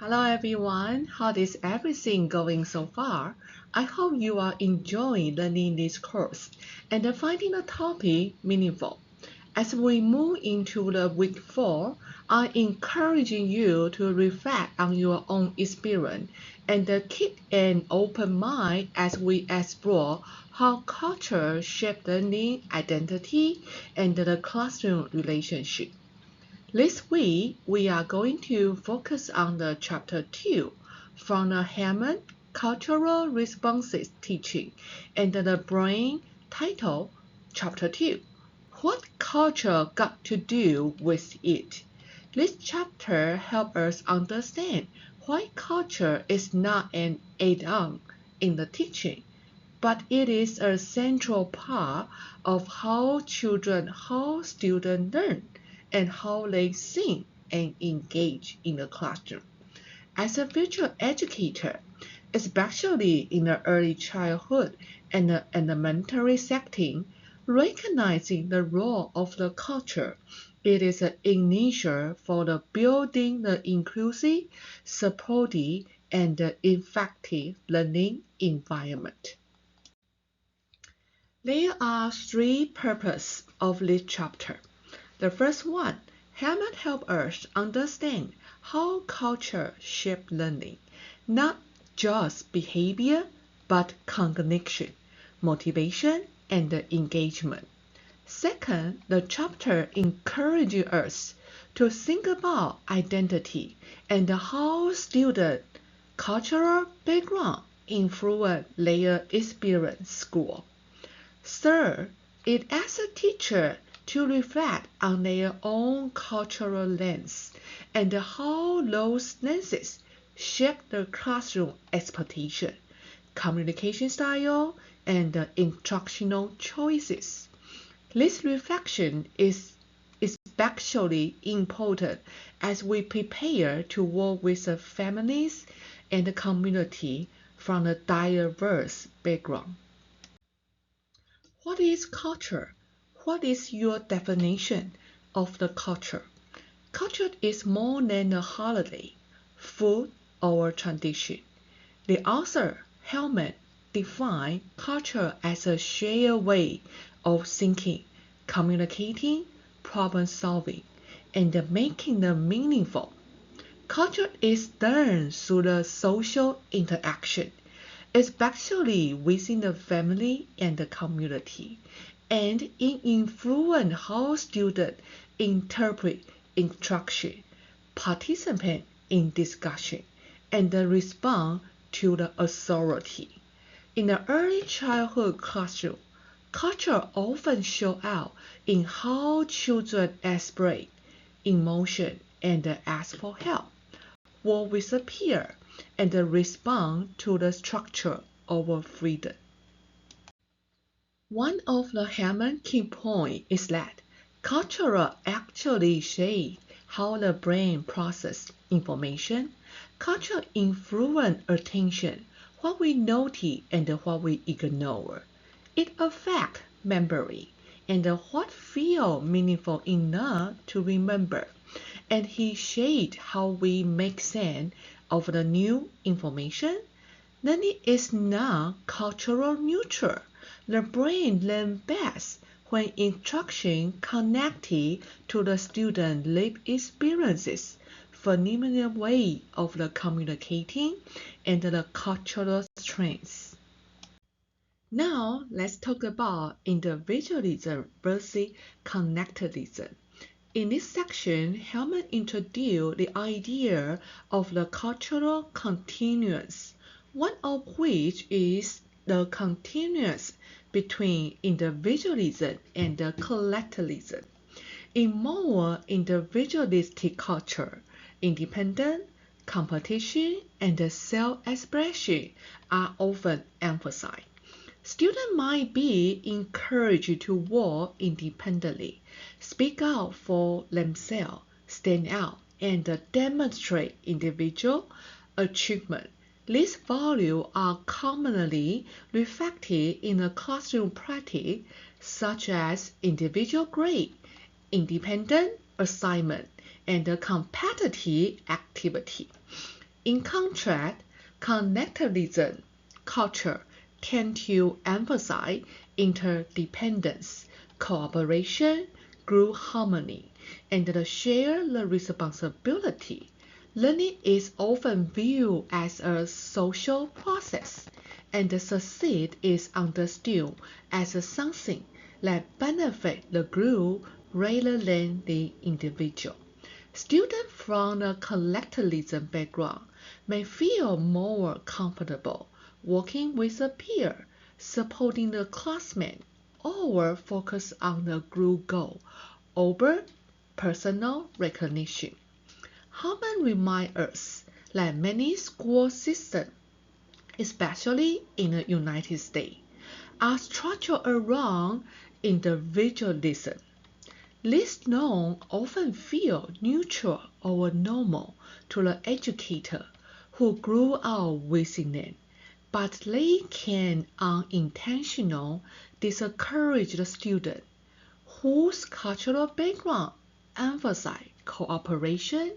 Hello everyone, how is everything going so far? I hope you are enjoying learning this course and finding the topic meaningful. As we move into the week 4, I'm encouraging you to reflect on your own experience and keep an open mind as we explore how culture shapes learning identity and the classroom relationship. This week, we are going to focus on the Chapter 2 from the Hammond Cultural Responses teaching and the brain title Chapter 2 What Culture Got to Do with It? This chapter helps us understand why culture is not an add-on in the teaching, but it is a central part of how students learn and how they think and engage in the classroom. As a future educator, especially in the early childhood and the elementary setting, recognizing the role of the culture, it is an initial for the building the inclusive, supportive, and effective learning environment. There are three purposes of this chapter. The first one, Hammond helps us understand how culture shapes learning, not just behavior, but cognition, motivation, and engagement. Second, the chapter encourages us to think about identity and how student cultural background influence their experience school. Third, it asks a teacher to reflect on their own cultural lens and how those lenses shape the classroom expectation, communication style, and instructional choices. This reflection is especially important as we prepare to work with the families and the community from a diverse background. What is culture? What is your definition of the culture? Culture is more than a holiday, food, or tradition. The author, Hammond, defined culture as a shared way of thinking, communicating, problem solving, and making them meaningful. Culture is learned through the social interaction, especially within the family and the community, and it influences how students interpret instruction, participate in discussion, and respond to the authority. In the early childhood classroom, culture often shows out in how children express emotion and ask for help, work with a peer, and respond to the structure of freedom. One of the Hammond key points is that culture actually shapes how the brain processes information. Culture influences attention, what we notice and what we ignore. It affects memory and what feels meaningful enough to remember. And he shaped how we make sense of the new information. Learning is not cultural neutral. The brain learns best when instruction connected to the student's lived experiences, familiar way of the communicating, and the cultural strengths. Now let's talk about individualism versus collectivism. In this section, Hammond introduced the idea of the cultural continuums, one of which is the continuums between individualism and collectivism. In more individualistic culture, independence, competition, and self-expression are often emphasized. Students might be encouraged to work independently, speak out for themselves, stand out, and demonstrate individual achievement. These values are commonly reflected in a classroom practice such as individual grade, independent assignment, and competitive activity. In contrast, collectivism culture tend to emphasize interdependence, cooperation, group harmony, and the share the responsibility. Learning is often viewed as a social process, and the succeed is understood as something that benefits the group rather than the individual. Students from a collectivism background may feel more comfortable working with a peer, supporting the classmate, or focus on the group goal over personal recognition. Hammond reminds us that many school systems, especially in the United States, are structured around individualism. These norms often feel neutral or normal to the educator who grew up within them, but they can unintentionally discourage the student whose cultural background emphasizes cooperation.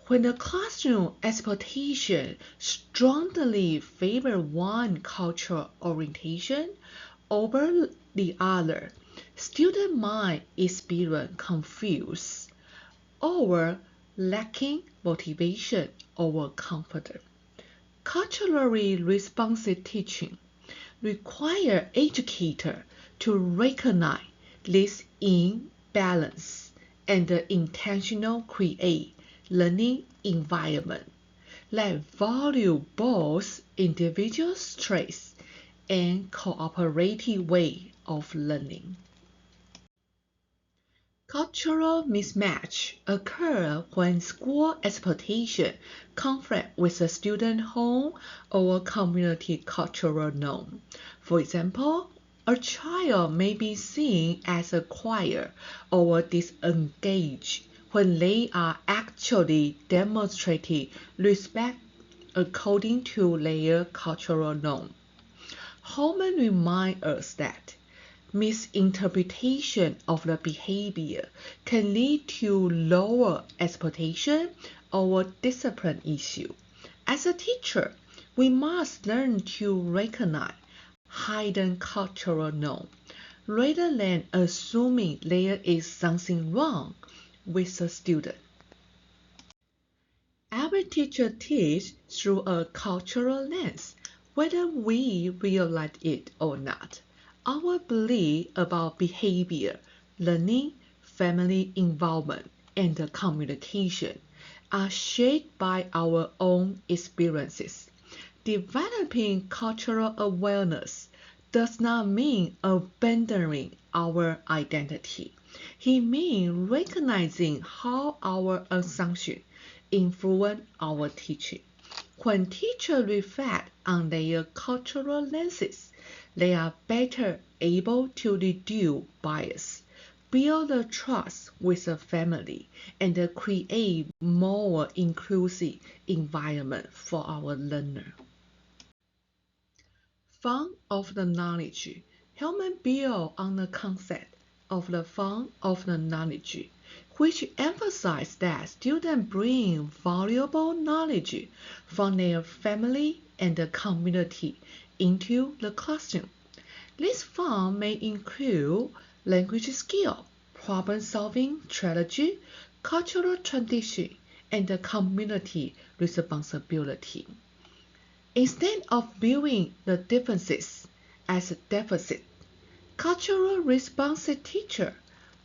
When the classroom expectation strongly favor one cultural orientation over the other, student might experience confused or lacking motivation or confidence. Culturally responsive teaching requires educators to recognize this imbalance and intentionally create learning environment that value both individual strengths and cooperative way of learning. Cultural mismatch occurs when school expectation conflict with the student home or community cultural norm. For example, a child may be seen as a quiet or disengaged when they are actually demonstrating respect according to their cultural norm. Holman reminds us that misinterpretation of the behavior can lead to lower expectation or discipline issue. As a teacher, we must learn to recognize hidden cultural norms rather than assuming there is something wrong with the student. Every teacher teaches through a cultural lens, whether we realize it or not. Our belief about behavior, learning, family involvement, and communication are shaped by our own experiences. Developing cultural awareness does not mean abandoning our identity. It means recognizing how our assumptions influence our teaching. When teachers reflect on their cultural lenses, they are better able to reduce bias, build a trust with the family, and create more inclusive environment for our learner. Fund of the knowledge. Hellman built on the concept of the fund of the knowledge, which emphasizes that students bring valuable knowledge from their family and the community into the classroom. This fund may include language skill, problem-solving strategy, cultural tradition, and the community responsibility. Instead of viewing the differences as a deficit, cultural responsive teachers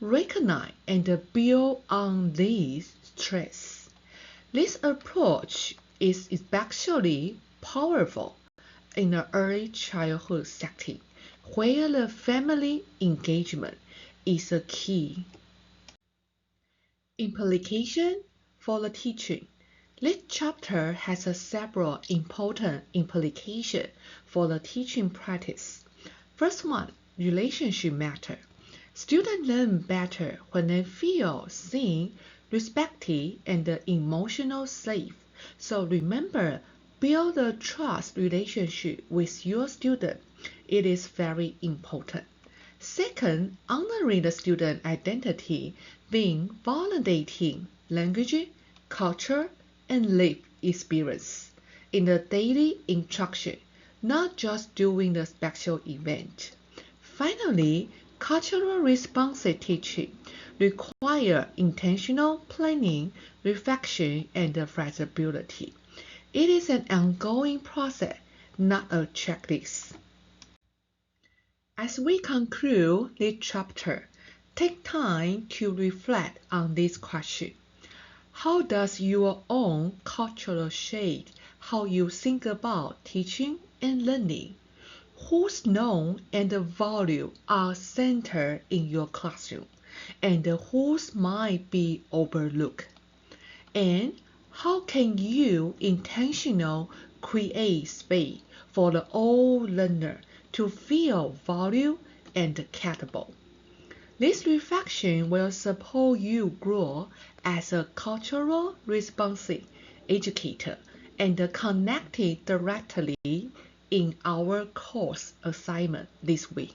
recognize and build on these strengths. This approach is especially powerful in the early childhood setting, where the family engagement is a key. Implication for the teaching. This chapter has several important implications for the teaching practice. First one, relationship matter. Students learn better when they feel seen, respected, and emotional safe. So remember, build a trust relationship with your student. It is very important. Second, honoring the student identity, being validating language, culture, and lived experience in the daily instruction, not just during the special event. Finally, cultural responsive teaching requires intentional planning, reflection, and flexibility. It is an ongoing process, not a checklist. As we conclude this chapter, take time to reflect on this question. How does your own culture shape how you think about teaching and learning? Whose norms and values are centered in your classroom, and whose might be overlooked? And how can you intentionally create space for all learners to feel valued and capable? This reflection will support you grow as a cultural responsive educator and connected directly in our course assignment this week.